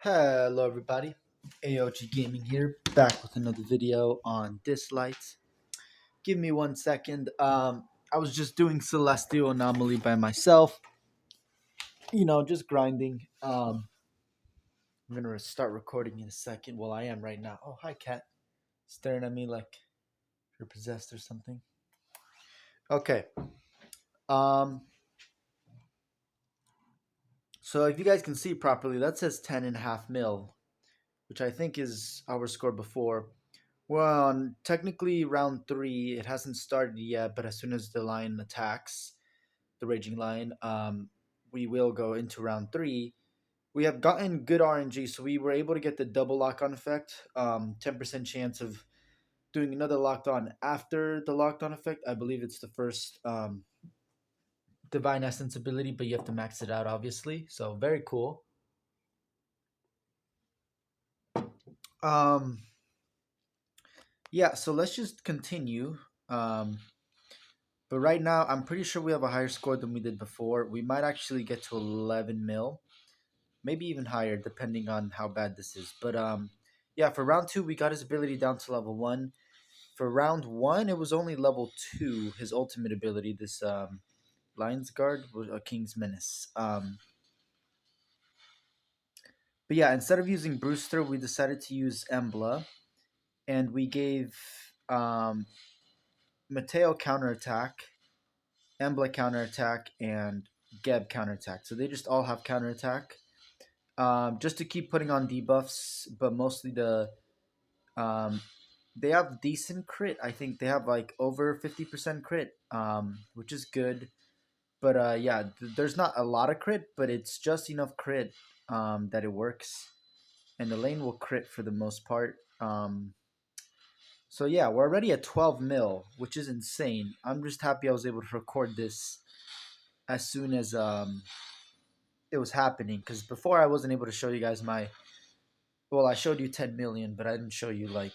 Hello everybody, AOG Gaming here, back with another video on Dislyte. Give me 1 second. I was just doing Celestial Anomaly by myself, just grinding. I'm gonna start recording in a second. Well, I am right now. Oh, hi cat, staring at me like you're possessed or something. Okay. Um. So if you guys can see properly, that says 10.5 mil, which I think is our score before. Well, technically round three, it hasn't started yet, but as soon as the lion attacks, the raging lion, we will go into round three. We have gotten good RNG, so we were able to get the double lock on effect. 10% chance of doing another locked on after the locked on effect. I believe it's the first divine essence ability, but you have to max it out, obviously. So very cool. Um, yeah, so let's just continue. But right now, I'm pretty sure we have a higher score than we did before. We might actually get to 11 mil, maybe even higher, depending on how bad this is. But yeah, for round two, we got his ability down to level 1. For round 1, it was only level 2. His ultimate ability, this Lion's Guard, was a King's Menace. But yeah, instead of using Brewster, we decided to use Embla, and we gave Mateo counterattack, Embla counterattack, and Geb counterattack. So they just all have counterattack. Just to keep putting on debuffs, but mostly um, they have decent crit. I think they have like over 50% crit, which is good. But yeah, there's not a lot of crit, but it's just enough crit that it works, and the lane will crit for the most part. So yeah, we're already at 12 mil, which is insane. I'm just happy I was able to record this as soon as it was happening, because before I wasn't able to show you guys my. Well, I showed you 10 million, but I didn't show you like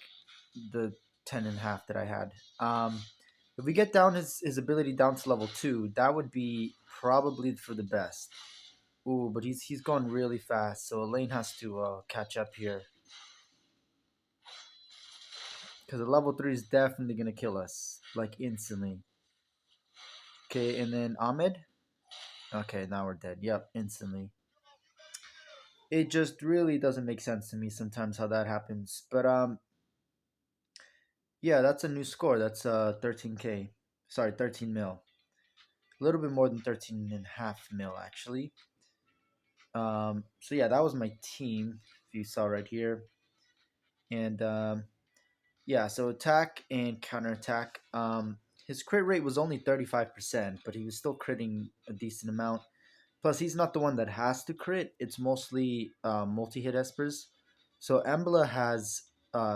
the 10.5 that I had. If we get down his ability down to level 2, that would be probably for the best. Ooh, but he's going really fast, so Elaine has to catch up here. Because the level 3 is definitely going to kill us, like instantly. Okay, and then Ahmed. Okay, now we're dead. Yep, instantly. It just really doesn't make sense to me sometimes how that happens. But yeah, that's a new score. That's 13k. Sorry, 13 mil. A little bit more than 13.5 mil actually. So yeah, that was my team. If you saw right here, and yeah, so attack and counterattack. His crit rate was only 35%, but he was still critting a decent amount. Plus, he's not the one that has to crit. It's mostly multi-hit espers. So Embla has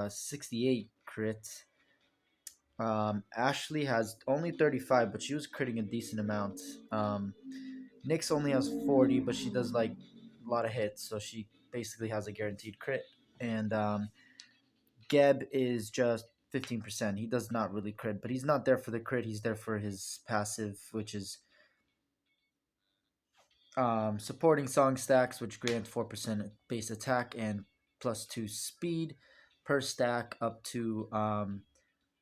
68 crit. Ashley has only 35, but she was critting a decent amount. Nyx only has 40, but she does like a lot of hits, so she basically has a guaranteed crit. And Geb is just 15%. He does not really crit, but he's not there for the crit. He's there for his passive, which is supporting song stacks, which grant 4% base attack and +2 speed per stack, up to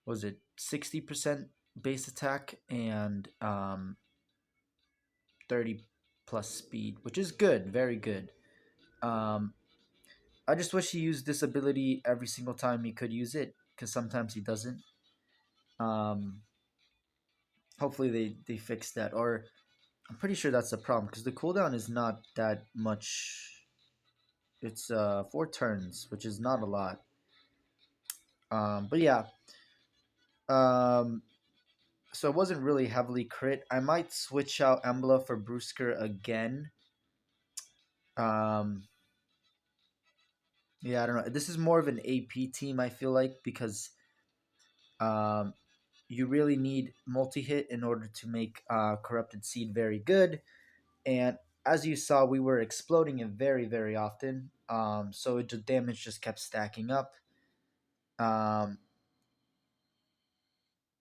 was it 60% base attack and 30 plus speed, which is good, very good. I just wish he used this ability every single time he could use it, because sometimes he doesn't. Hopefully they fix that, or I'm pretty sure that's the problem, because the cooldown is not that much. It's 4 turns, which is not a lot. But yeah, so it wasn't really heavily crit. I might switch out Embla for Brewster again. Yeah, I don't know. This is more of an AP team, I feel like, because you really need multi-hit in order to make Corrupted Seed very good. And as you saw, we were exploding it very, very often. So the damage just kept stacking up.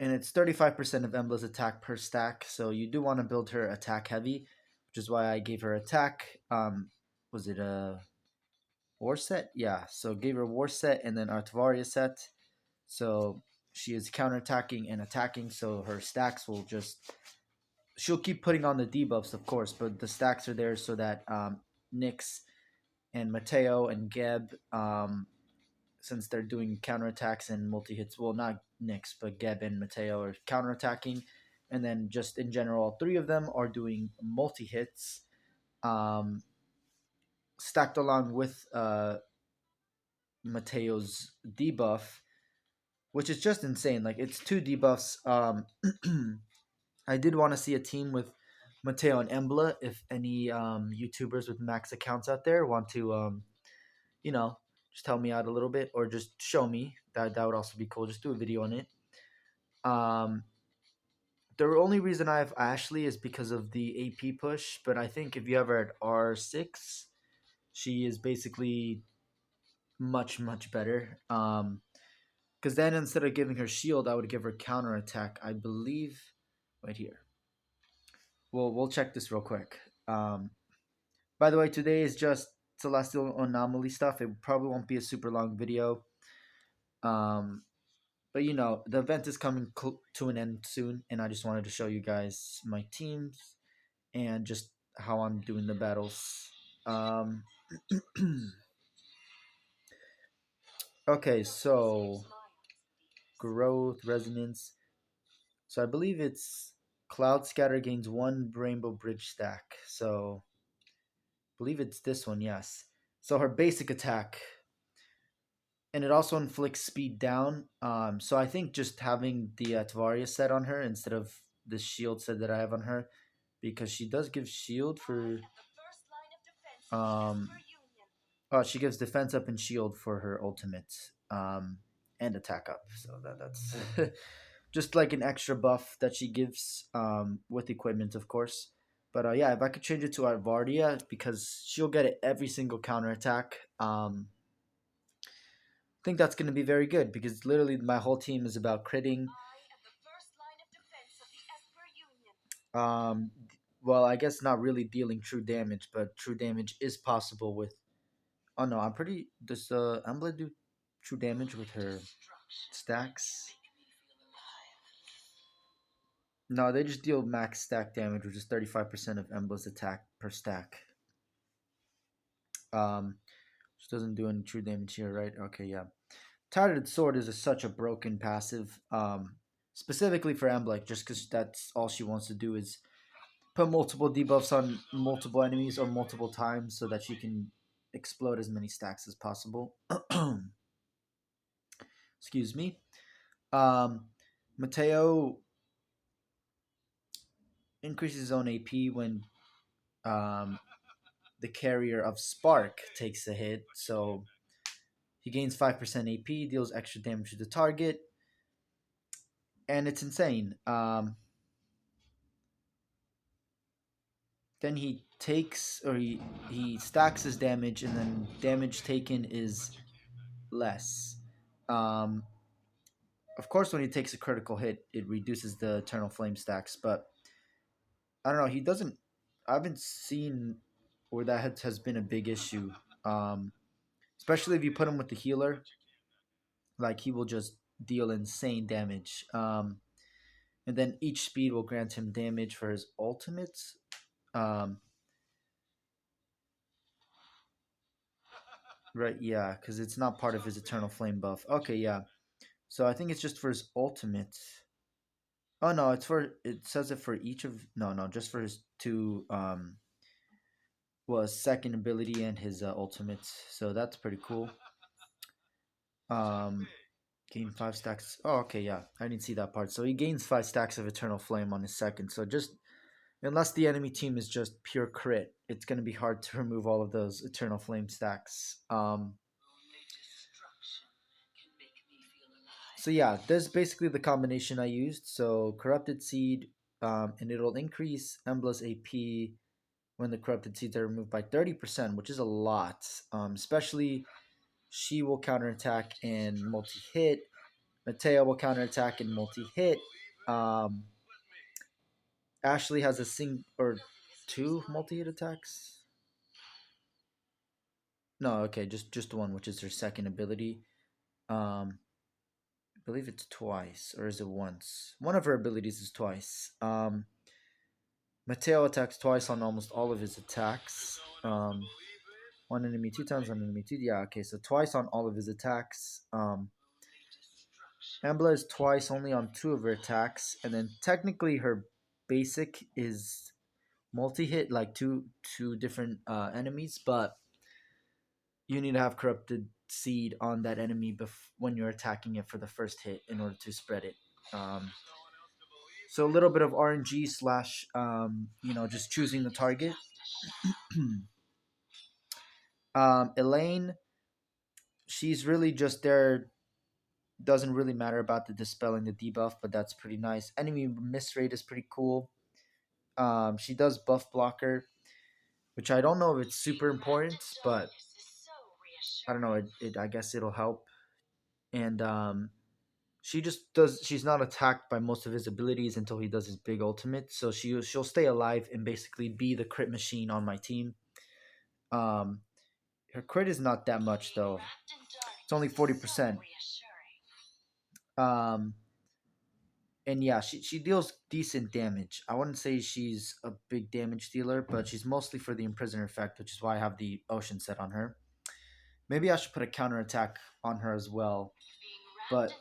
And it's 35% of Embla's attack per stack, so you do want to build her attack heavy, which is why I gave her attack. Was it a war set. Yeah, so gave her war set and then Artvaria set. So she is counterattacking and attacking. So her stacks will just she'll keep putting on the debuffs, of course, but the stacks are there so that Nyx and Mateo and Geb, since they're doing counterattacks and multi hits, well, not Nyx, but Geb and Mateo are counterattacking. And then just in general, all three of them are doing multi hits, um, stacked along with Mateo's debuff, which is just insane. Like it's two debuffs. I did want to see a team with Mateo and Embla. If any YouTubers with max accounts out there want to, you know, just help me out a little bit or just show me that would also be cool. Just do a video on it. Um, the only reason I have Ashley is because of the AP push, but I think if you have her at R6, she is basically much better. Because then instead of giving her shield, I would give her counter attack. I believe, right here. We'll check this real quick. By the way, today is just Celestial Anomaly stuff. It probably won't be a super long video. Um, but you know, the event is coming to an end soon, and I just wanted to show you guys my teams and just how I'm doing the battles. Um, okay, so growth, resonance. So I believe it's Cloud Scatter gains one Rainbow Bridge stack. So I believe it's this one, yes. So her basic attack, and it also inflicts speed down. So I think just having the Tavaria set on her instead of the shield set that I have on her, because she does give shield for. Um, oh, she gives defense up and shield for her ultimate, and attack up. So that's just like an extra buff that she gives, with equipment, of course. But yeah, if I could change it to Arvardia, because she'll get it every single counter attack. I think that's going to be very good because literally my whole team is about critting. Um, well, I guess not really dealing true damage, but true damage is possible with. Oh no, I'm pretty. Does Embla do true damage with her stacks? No, they just deal max stack damage, which is 35% of Embla's attack per stack. Which doesn't do any true damage here, right? Okay, yeah. Tattered Sword is such a broken passive, specifically for Embla, just because that's all she wants to do is put multiple debuffs on multiple enemies or multiple times so that she can explode as many stacks as possible. Excuse me. Um, Mateo increases his own AP when um, the carrier of Spark takes a hit. So he gains 5% AP, deals extra damage to the target, and it's insane. Then he takes or he stacks his damage, and then damage taken is less. Um, of course, when he takes a critical hit, it reduces the Eternal Flame stacks. But I don't know. He doesn't. I haven't seen where that has been a big issue. Um, Especially if you put him with the healer, like he will just deal insane damage. And then each speed will grant him damage for his ultimates. Um, right, yeah, because it's not part of his Eternal Flame buff. Okay, yeah. So I think it's just for his ultimate. Oh no, it's for it says it for each of no, just for his two was second ability and his ultimates. So that's pretty cool. Um gain 5 stacks. Oh, okay, yeah. I didn't see that part. So he gains 5 stacks of Eternal Flame on his second. So just unless the enemy team is just pure crit, it's gonna be hard to remove all of those Eternal Flame stacks. So yeah, there's basically the combination I used. So Corrupted Seed, and it'll increase Embla's AP when the Corrupted Seeds are removed by 30%, which is a lot. Especially she will counterattack and multi-hit. Mateo will counterattack and multi-hit. Um, Ashley has a two multi-hit attacks. No, okay, just one, which is her second ability. Um, I believe it's twice, or is it once? One of her abilities is twice. Mateo attacks twice on almost all of his attacks. One enemy two times, one enemy two. Yeah, okay, so twice on all of his attacks. Ambler is twice only on two of her attacks, and then technically her basic is multi-hit, like two different enemies, but you need to have corrupted seed on that enemy when you're attacking it for the first hit in order to spread it. Um, so a little bit of RNG slash, just choosing the target. Elaine, she's really just there. Doesn't really matter about the dispelling the debuff, but that's pretty nice. Enemy miss rate is pretty cool. She does buff blocker, which I don't know if it's super important, but I don't know. I guess it'll help. And she just does. She's not attacked by most of his abilities until he does his big ultimate. So she'll stay alive and basically be the crit machine on my team. Um, Her crit is not that much though. It's only 40%. Um, and yeah, she deals decent damage. I wouldn't say she's a big damage dealer, but she's mostly for the Imprisoner effect, which is why I have the Ocean set on her. Maybe I should put a counter attack on her as well, but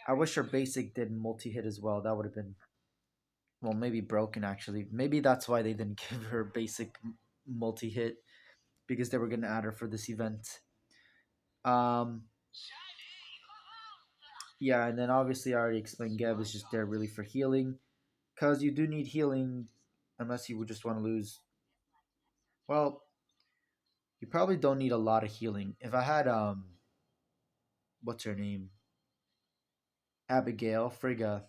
I wish her basic did multi hit as well. That would have been, well, maybe broken actually. Maybe that's why they didn't give her basic multi hit, because they were gonna add her for this event. Um, yeah, and then obviously I already explained Geb is just there really for healing, because you do need healing unless you would just want to lose. Well, you probably don't need a lot of healing. If I had what's her name, Abigail Frigga,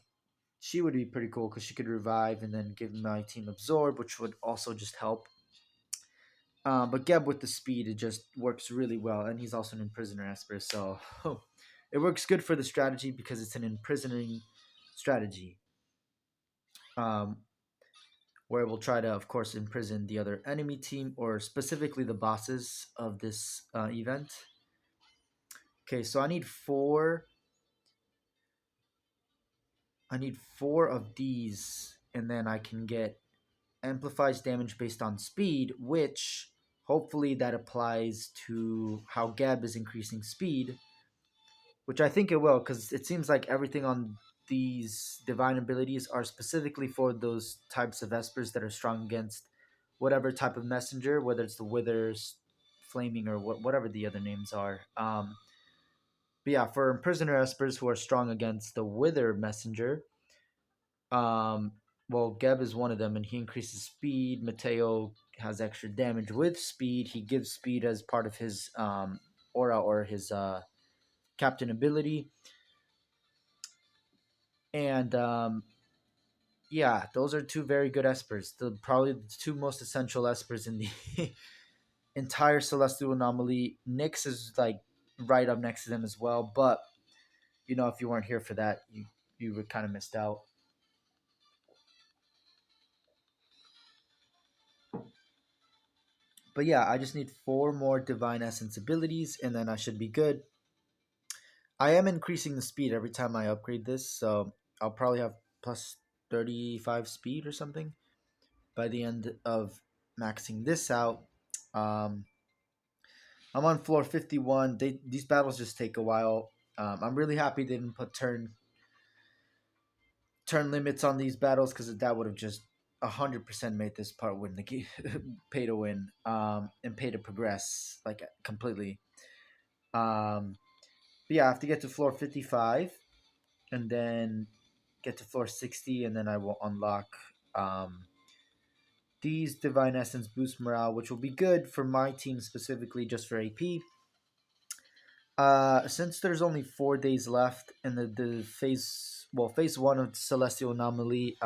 she would be pretty cool because she could revive and then give my team absorb, which would also just help. But Geb with the speed, it just works really well, and he's also an imprisoner esper, so it works good for the strategy because it's an imprisoning strategy. Um, where we'll try to, of course, imprison the other enemy team or specifically the bosses of this event. Okay, so I need four. I need four of these, and then I can get amplifies damage based on speed, which hopefully that applies to how Geb is increasing speed, which I think it will, because it seems like everything on these divine abilities are specifically for those types of espers that are strong against whatever type of messenger, whether it's the withers, flaming, or whatever the other names are. But yeah, for prisoner espers who are strong against the wither messenger, um, well, Geb is one of them, and he increases speed. Mateo has extra damage with speed. He gives speed as part of his aura or his captain ability. And yeah, those are two very good espers. Probably the two most essential espers in the entire Celestial Anomaly. Nyx is like right up next to them as well. But if you weren't here for that, you were kind of missed out. But yeah, I just need four more Divine Essence abilities, and then I should be good. I am increasing the speed every time I upgrade this, so I'll probably have plus 35 speed or something by the end of maxing this out. Um, I'm on floor 51. These battles just take a while. I'm really happy they didn't put turn limits on these battles, because that would have just 100% made this part win the game, pay to win, and pay to progress like completely. But yeah, I have to get to floor 55 and then get to floor 60, and then I will unlock um, these Divine Essence boost morale, which will be good for my team specifically, just for AP. Since there's only 4 days left in the phase one of Celestial Anomaly,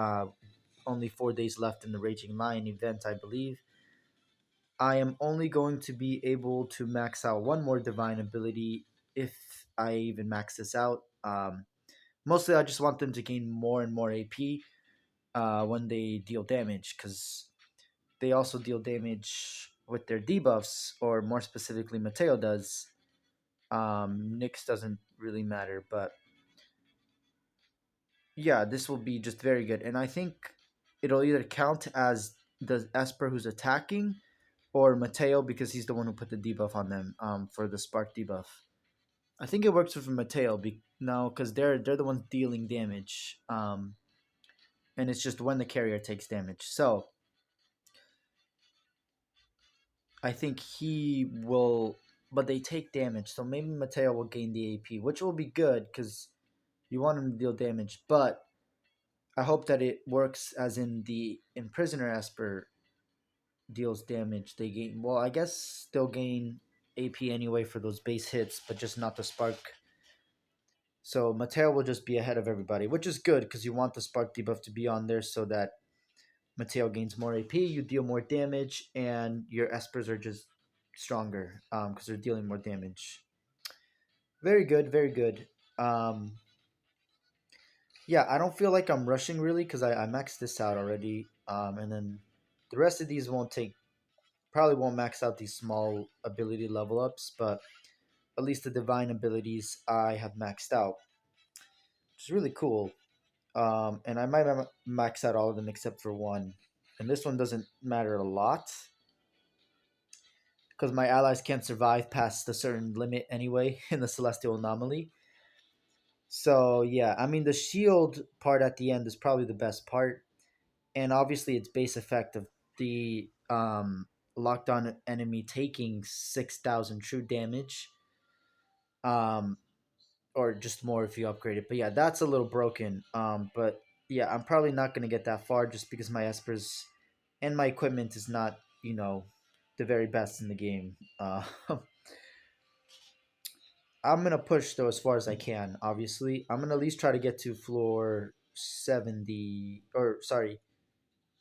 only 4 days left in the Raging Lion event, I believe. I am only going to be able to max out one more divine ability if I even max this out. Mostly, I just want them to gain more and more AP when they deal damage, because they also deal damage with their debuffs, or more specifically, Mateo does. Nyx doesn't really matter, but yeah, this will be just very good. And I think it'll either count as the Esper who's attacking, or Mateo because he's the one who put the debuff on them for the spark debuff. I think it works with Mateo now because they're the ones dealing damage, and it's just when the carrier takes damage. So I think he will, but they take damage, so maybe Mateo will gain the AP, which will be good because you want him to deal damage. But I hope that it works as in the Imprisoner Esper deals damage. They gain, well, I guess they'll gain AP anyway for those base hits, but just not the spark. So Mateo will just be ahead of everybody, which is good because you want the spark debuff to be on there so that Mateo gains more AP, you deal more damage, and your Espers are just stronger because they're dealing more damage. Very good, very good. Um, yeah, I don't feel like I'm rushing really because I maxed this out already, and then the rest of these won't take, probably won't max out these small ability level ups, but at least the divine abilities I have maxed out, which is really cool. And I might max out all of them except for one, and this one doesn't matter a lot because my allies can't survive past a certain limit anyway in the celestial anomaly. So yeah, I mean the shield part at the end is probably the best part, and obviously its base effect of the locked on enemy taking 6,000 true damage, um, or just more if you upgrade it. But yeah, that's a little broken. But yeah, I'm probably not gonna get that far just because my espers and my equipment is not, the very best in the game. I'm gonna push though as far as I can. Obviously, I'm gonna at least try to get to floor 70, or sorry,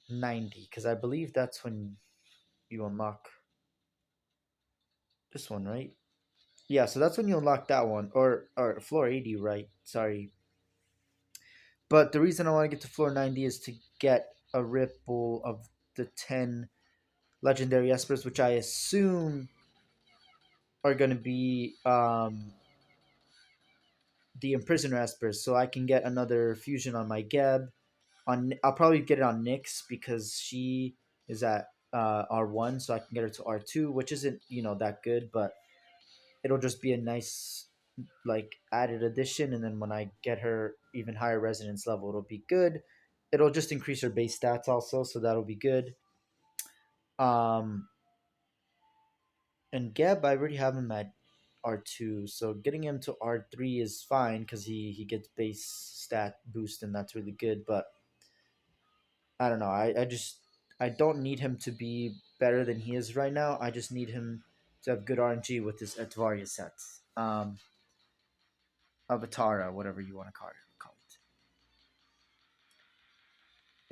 90, because I believe that's when you unlock this one, right? Yeah, so that's when you unlock that one, or floor 80, right? Sorry, but the reason I want to get to floor 90 is to get a ripple of the 10 legendary espers, which I assume are gonna be the imprisoner espers, so I can get another fusion on my Geb. I'll probably get it on Nyx because she is at R1, so I can get her to R2, which isn't that good, but it'll just be a nice like added addition. And then when I get her even higher resonance level, it'll be good. It'll just increase her base stats also, so that'll be good. Um, and Geb, I already have him at R2, so getting him to R3 is fine because he gets base stat boost, and that's really good. But I don't know. I don't need him to be better than he is right now. I just need him to have good RNG with his Etvaria set. Avatara, whatever you want to call it.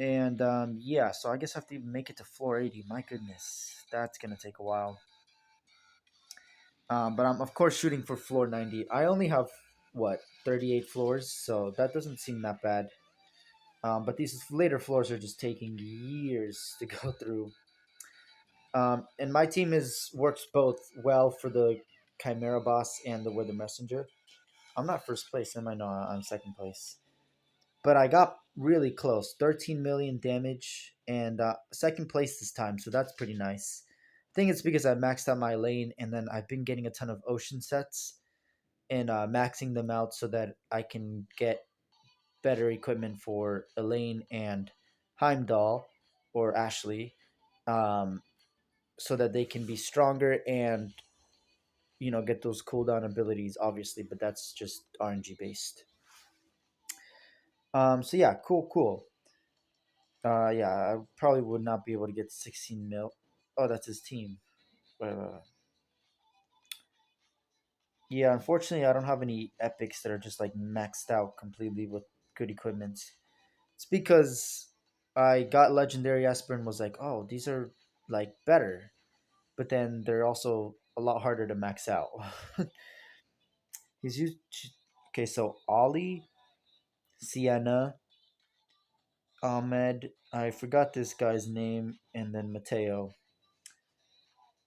And yeah, so I guess I have to even make it to floor 80. My goodness, that's gonna take a while. But I'm of course shooting for floor 90. I only have what 38 floors, so that doesn't seem that bad. But these later floors are just taking years to go through. And my team is works both well for the Chimera boss and the Wither Messenger. I'm not first place, am I? No, I'm second place. But I got really close, 13 million damage, and second place this time, so that's pretty nice. I think it's because I maxed out my lane, and then I've been getting a ton of ocean sets and maxing them out so that I can get better equipment for Elaine and Heimdall or Ashley. Um, so that they can be stronger and get those cooldown abilities obviously, but that's just RNG based. So yeah, cool. Yeah, I probably would not be able to get 16 mil. Oh, that's his team. uh, yeah, unfortunately I don't have any epics that are just like maxed out completely with good equipment. It's because I got legendary Esper and was like, oh, these are like better, but then they're also a lot harder to max out. He's used. Okay, so Ollie, Sienna, Ahmed. I forgot this guy's name, and then Mateo.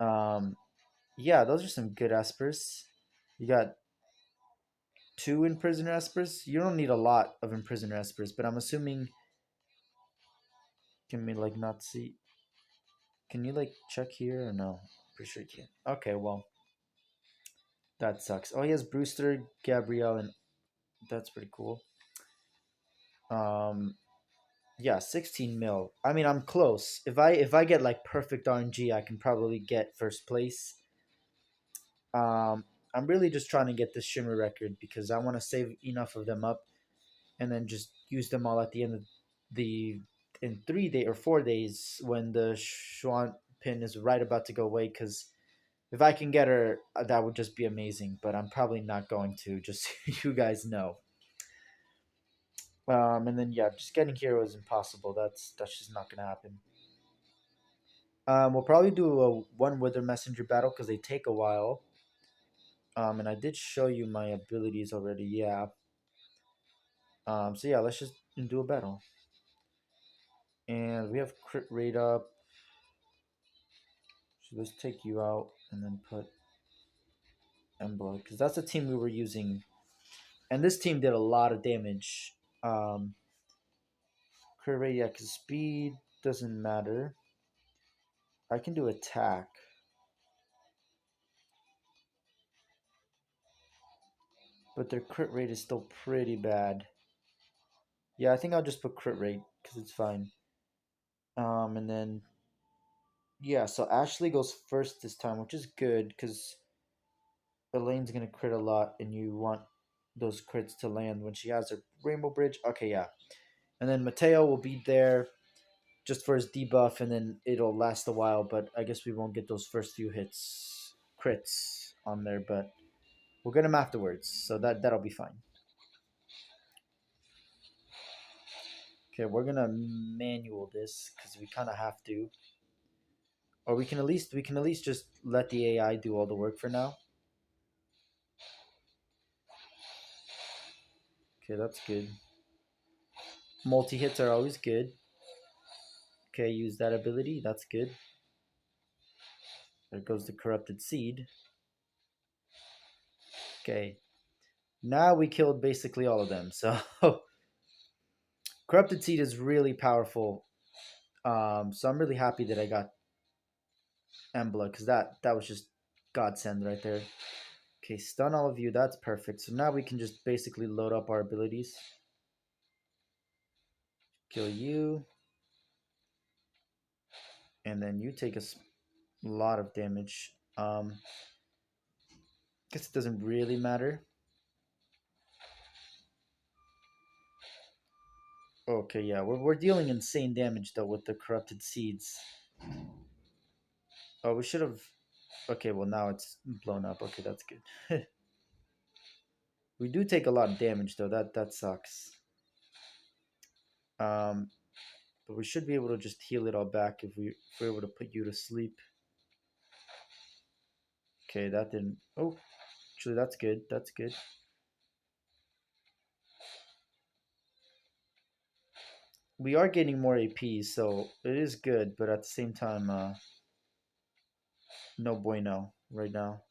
Um, yeah, those are some good espers. You got two imprisoner espers. You don't need a lot of imprisoner espers, but I'm assuming. Can we like not see? Can you like check here or no? Pretty sure you can't. Okay, well that sucks. Oh, he has Brewster, Gabrielle, and that's pretty cool. Um, yeah, 16 mil. I mean, I'm close. If I get like perfect RNG, I can probably get first place. Um, I'm really just trying to get this shimmer record because I want to save enough of them up and then just use them all at the end of the in 3 day or 4 days when the Schwann pin is right about to go away. Because if I can get her, that would just be amazing. But I'm probably not going to. Just so you guys know. And then yeah, just getting here was impossible. That's just not gonna happen. We'll probably do a one wither messenger battle because they take a while. And I did show you my abilities already. Yeah. So yeah, let's just do a battle. And we have crit rate up. So let's take you out and then put Embla because that's the team we were using, and this team did a lot of damage. Um, crit rate, yeah, because speed doesn't matter. I can do attack, but their crit rate is still pretty bad. Yeah, I think I'll just put crit rate because it's fine. And then yeah, so Ashley goes first this time, which is good because Elaine's gonna crit a lot, and you want those crits to land when she has her Rainbow Bridge. Okay, yeah, and then Mateo will be there just for his debuff, and then it'll last a while. But I guess we won't get those first few hits crits on there, but we'll get them afterwards, so that'll be fine. Okay, we're gonna manual this because we kind of have to, or we can at least just let the AI do all the work for now. Okay, that's good. Multi hits are always good. Okay, use that ability. That's good. There goes the corrupted seed. Okay, now we killed basically all of them. So corrupted seed is really powerful. So I'm really happy that I got Embla because that was just godsend right there. Okay, stun all of you. That's perfect. So now we can just basically load up our abilities. Kill you, and then you take a lot of damage. Guess it doesn't really matter. Okay, yeah, we're dealing insane damage though with the corrupted seeds. Oh, we should have. Okay, well now it's blown up. Okay, that's good. We do take a lot of damage though. That sucks. Um, but we should be able to just heal it all back if we're able to put you to sleep. Okay, that didn't. Oh, actually, that's good. That's good. We are getting more AP, so it is good. But at the same time, no bueno right now.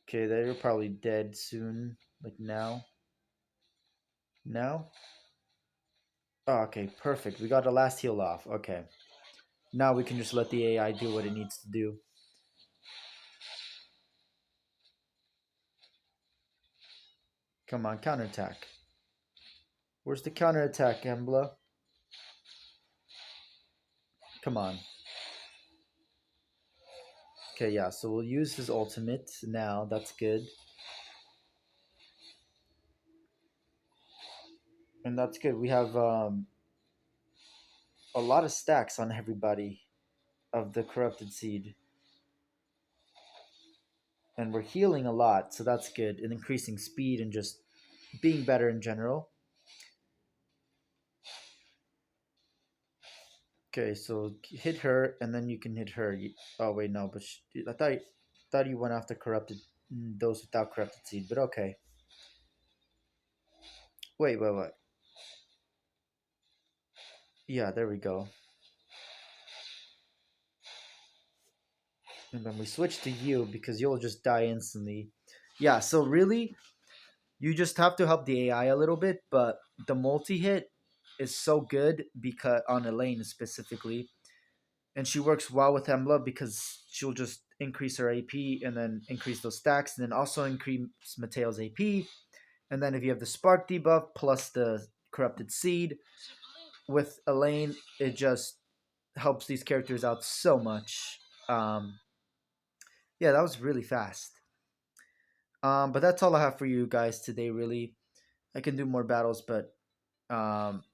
Okay, they're probably dead soon. Like now. Now. Oh, okay, perfect. We got the last heal off. Okay. Now we can just let the AI do what it needs to do. Come on, counterattack. Where's the counterattack, Embla? Come on. Okay, yeah, so we'll use his ultimate now. That's good. And that's good. We have a lot of stacks on everybody of the corrupted seed. And we're healing a lot, so that's good. And increasing speed and just being better in general. Okay, so hit her, and then you can hit her. Oh wait, no, but I thought you went after corrupted those without corrupted seed, but okay. Wait. Yeah, there we go. And then we switch to you because you'll just die instantly. Yeah, so really, you just have to help the AI a little bit, but the multi hit is so good because on Elaine specifically, and she works well with Embla because she'll just increase her AP and then increase those stacks, and then also increase Mateo's AP. And then if you have the Spark debuff plus the Corrupted Seed with Elaine, it just helps these characters out so much. Um, yeah, that was really fast. But that's all I have for you guys today. Really, I can do more battles, but um,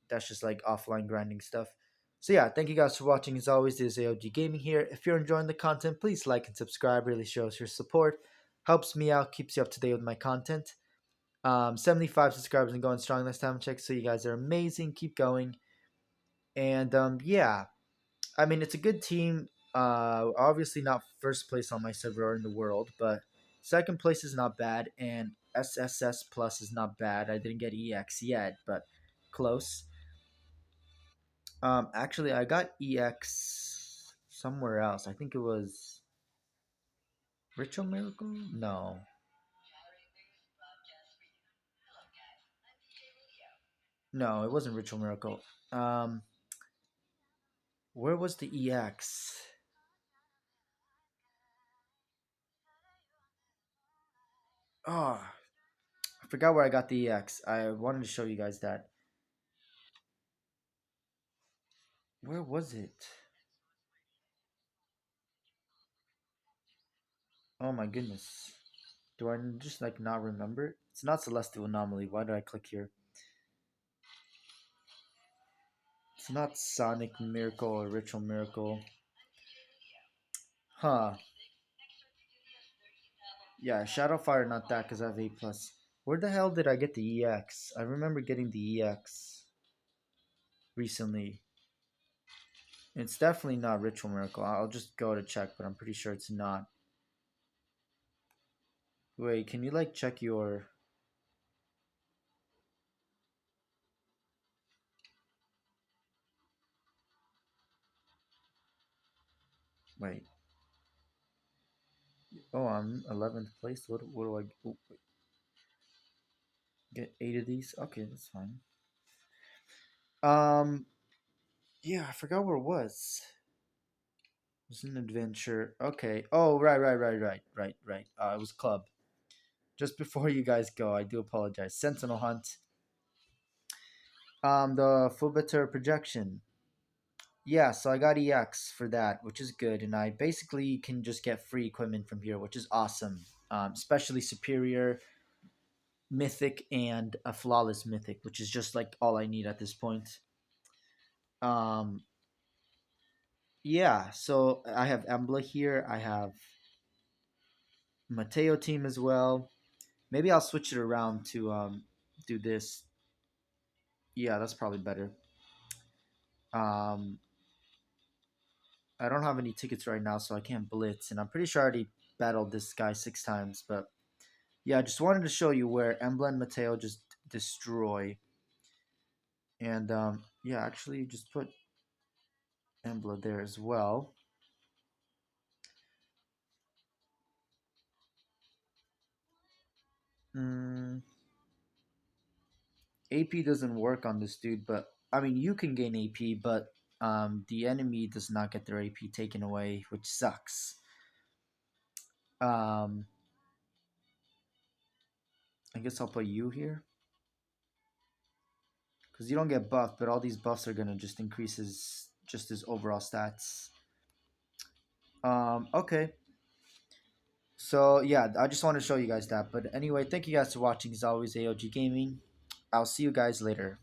that's just like offline grinding stuff. So yeah, thank you guys for watching. As always, this is AOG Gaming here. If you're enjoying the content, please like and subscribe. Really shows your support, helps me out, keeps you up to date with my content. 75 subscribers and going strong last time I checked. So you guys are amazing. Keep going. And yeah, I mean it's a good team. Obviously not first place on my server or in the world, but second place is not bad, and SSS plus is not bad. I didn't get EX yet, but close. Actually, I got EX somewhere else. I think it was Ritual Miracle. No, it wasn't Ritual Miracle. Um, where was the EX? Oh, I forgot where I got the EX. I wanted to show you guys that. Where was it? Oh my goodness. Do I just like not remember? It's not Celestial Anomaly. Why did I click here? It's not Sonic Miracle or Ritual Miracle. Huh. Yeah, Shadowfire not that because I have A plus. Where the hell did I get the EX? I remember getting the EX recently. It's definitely not Ritual Miracle. I'll just go to check, but I'm pretty sure it's not. Wait, can you like check your... Wait. Oh, I'm 11th place. What do I... Oh, wait. Get 8 of these? Okay, that's fine. Um, yeah, I forgot where it was. It was an adventure. Okay. Oh, right. It was club. Just before you guys go, I do apologize. Sentinel Hunt. The full better projection. Yeah, so I got EX for that, which is good, and I basically can just get free equipment from here, which is awesome. Especially superior mythic and a flawless mythic, which is just like all I need at this point. Um, yeah, so I have Embla here. I have Mateo team as well. Maybe I'll switch it around to do this. Yeah, that's probably better. Um, I don't have any tickets right now, so I can't blitz, and I'm pretty sure I already battled this guy 6 times. But yeah, I just wanted to show you where Embla and Mateo just destroy. And yeah, actually, just put Embla there as well. Mm, AP doesn't work on this dude, but I mean, you can gain AP, but the enemy does not get their AP taken away, which sucks. Um, I guess I'll put you here because you don't get buffed, but all these buffs are gonna just increase his overall stats. Okay. So yeah, I just want to show you guys that. But anyway, thank you guys for watching. As always, AOG Gaming. I'll see you guys later.